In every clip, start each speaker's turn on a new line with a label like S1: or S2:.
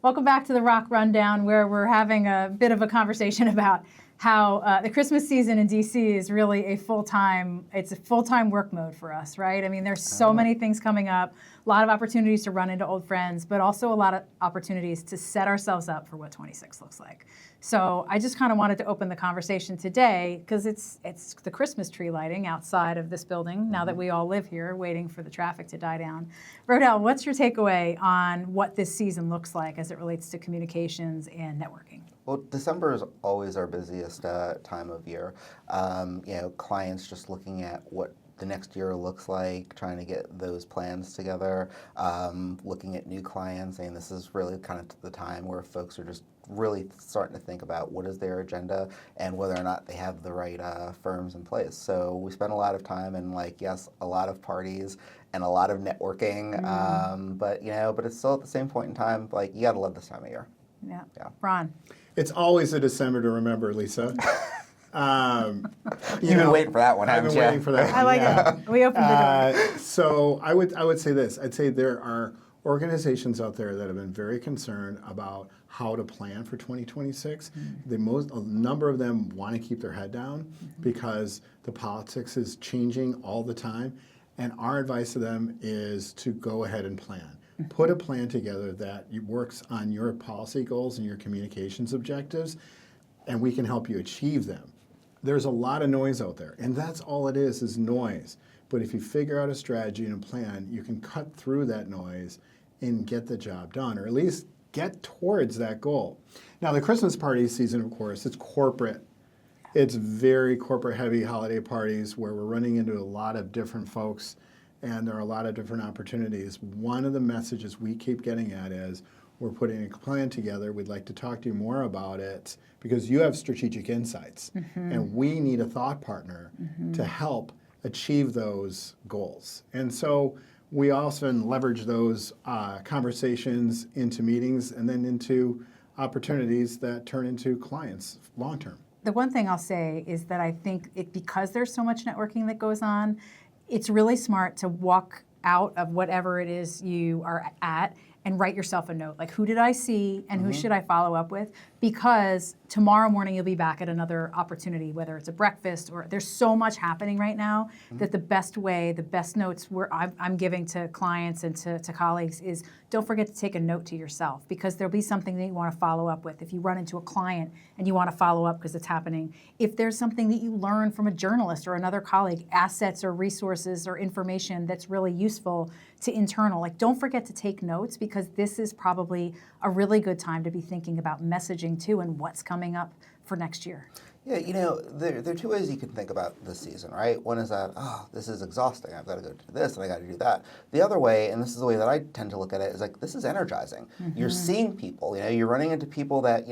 S1: Welcome back to the ROKK Rundown, where we're having a bit of a conversation about how the Christmas season in DC is really a full-time work mode for us, right? I mean, there's so many things coming up, a lot of opportunities to run into old friends, but also a lot of opportunities to set ourselves up for what 26 looks like. So I just kind of wanted to open the conversation today because it's the Christmas tree lighting outside of this building now that we all live here waiting for the traffic to die down. Rodell, what's your takeaway on what this season looks like as it relates to communications and networking?
S2: Well, December is always our busiest time of year. Clients just looking at what the next year looks like, trying to get those plans together, looking at new clients, and this is really kind of the time where folks are just really starting to think about what is their agenda and whether or not they have the right firms in place. So we spend a lot of time and yes, a lot of parties and a lot of networking, but it's still at the same point in time, you gotta love this time of year.
S1: Yeah. Ron.
S3: It's always a December to remember, Lisa.
S2: You've been waiting for that one, haven't you?
S3: I've been waiting for that one.
S1: I like it. We opened the door.
S3: So I would say this. I'd say there are organizations out there that have been very concerned about how to plan for 2026. A number of them want to keep their head down because the politics is changing all the time. And our advice to them is to go ahead and plan. Put a plan together that works on your policy goals and your communications objectives, and we can help you achieve them. There's a lot of noise out there, and that's all it is noise. But if you figure out a strategy and a plan, you can cut through that noise and get the job done, or at least get towards that goal. Now, the Christmas party season, of course, it's corporate. It's very corporate-heavy holiday parties where we're running into a lot of different folks, and there are a lot of different opportunities. One of the messages we keep getting at is we're putting a plan together. We'd like to talk to you more about it because you have strategic insights, and we need a thought partner to help achieve those goals. And so we often leverage those conversations into meetings and then into opportunities that turn into clients long-term.
S1: The one thing I'll say is that I think because there's so much networking that goes on, it's really smart to walk out of whatever it is you are at and write yourself a note. Like, who did I see and who should I follow up with? Because tomorrow morning you'll be back at another opportunity, whether it's a breakfast or there's so much happening right now that the best notes I'm giving to clients and to colleagues is don't forget to take a note to yourself because there'll be something that you want to follow up with. If you run into a client and you want to follow up because it's happening, if there's something that you learn from a journalist or another colleague, assets or resources or information that's really useful to internal, don't forget to take notes because this is probably a really good time to be thinking about messaging too and what's coming up for next year.
S2: Yeah, there are two ways you can think about this season, right? One is that, this is exhausting. I've got to go do this and I got to do that. The other way, and this is the way that I tend to look at it, is this is energizing. You're seeing people, you're running into people that,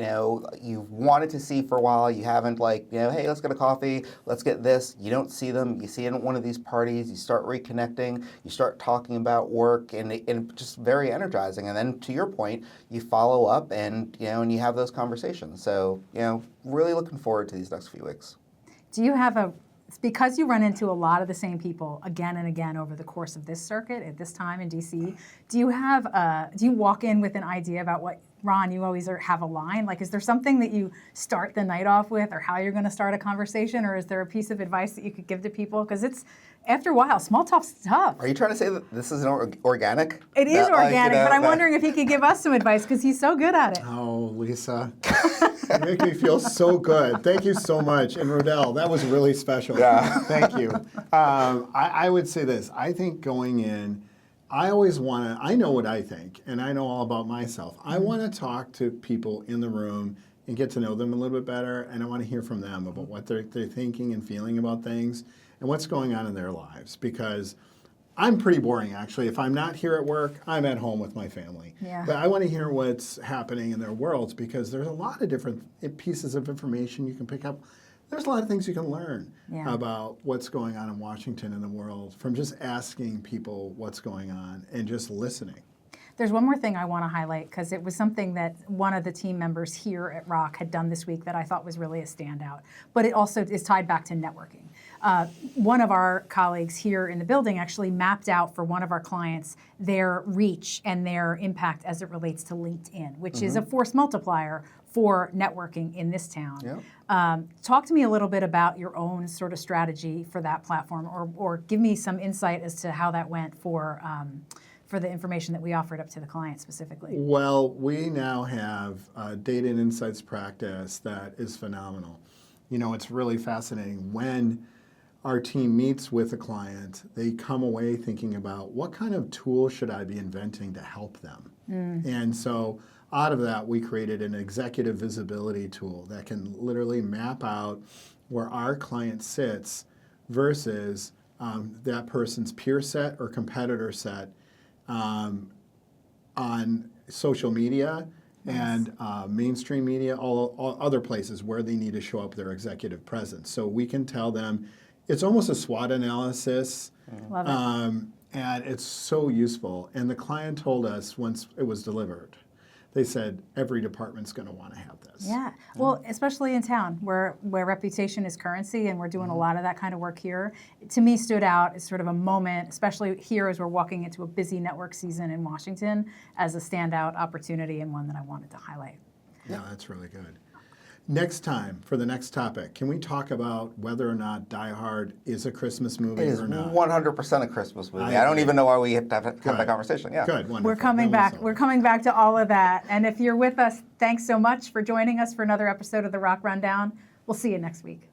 S2: you've wanted to see for a while. You haven't hey, let's get a coffee. Let's get this. You don't see them. You see it at one of these parties. You start reconnecting. You start talking about work and just very energizing. And then to your point, you follow up and you have those conversations. So, really looking forward to these next few weeks.
S1: Do you have because you run into a lot of the same people again and again over the course of this circuit at this time in DC, do you walk in with an idea about what, Ron, you always have a line? Is there something that you start the night off with or how you're going to start a conversation, or is there a piece of advice that you could give to people? Because it's, after a while, small talk's tough.
S2: Are you trying to say that this is organic?
S1: It is organic, but I'm wondering if he could give us some advice because he's so good at it.
S3: Oh, Lisa. You make me feel so good. Thank you so much. And Rodell, that was really special.
S2: Yeah.
S3: Thank you. I would say this. I think going in, I always want to, I know what I think, and I know all about myself. I want to talk to people in the room and get to know them a little bit better, and I want to hear from them about what they're thinking and feeling about things and what's going on in their lives. Because I'm pretty boring, actually. If I'm not here at work, I'm at home with my family.
S1: Yeah.
S3: But I want to hear what's happening in their worlds because there's a lot of different pieces of information you can pick up. There's a lot of things you can learn about what's going on in Washington and the world from just asking people what's going on and just listening.
S1: There's one more thing I want to highlight because it was something that one of the team members here at ROKK had done this week that I thought was really a standout. But it also is tied back to networking. One of our colleagues here in the building actually mapped out for one of our clients their reach and their impact as it relates to LinkedIn, which is a force multiplier for networking in this town.
S2: Yeah.
S1: Talk to me a little bit about your own sort of strategy for that platform, or give me some insight as to how that went for the information that we offered up to the client specifically.
S3: Well, we now have a data and insights practice that is phenomenal. You know, it's really fascinating. When our team meets with a client, they come away thinking about what kind of tool should I be inventing to help them? And so out of that, we created an executive visibility tool that can literally map out where our client sits versus that person's peer set or competitor set on social media and mainstream media, all other places where they need to show up their executive presence. So we can tell them, it's almost a SWOT analysis.
S1: Love it.
S3: And it's so useful. And the client told us once it was delivered, they said every department's going to want to have this.
S1: Yeah, well, especially in town where reputation is currency, and we're doing a lot of that kind of work here. To me, stood out as sort of a moment, especially here as we're walking into a busy network season in Washington, as a standout opportunity and one that I wanted to highlight.
S3: Yeah, that's really good. Next time, for the next topic, can we talk about whether or not Die Hard is a Christmas movie
S2: It is
S3: or not?
S2: 100% a Christmas movie.
S3: I
S2: I don't
S3: agree.
S2: even know why we have to have that
S3: Good.
S2: conversation. Yeah.
S3: Good, wonderful.
S1: We're coming
S3: Then
S1: back.
S3: solve
S1: We're
S3: it.
S1: coming back to all of that. And if you're with us, thanks so much for joining us for another episode of the ROKK Rundown. We'll see you next week.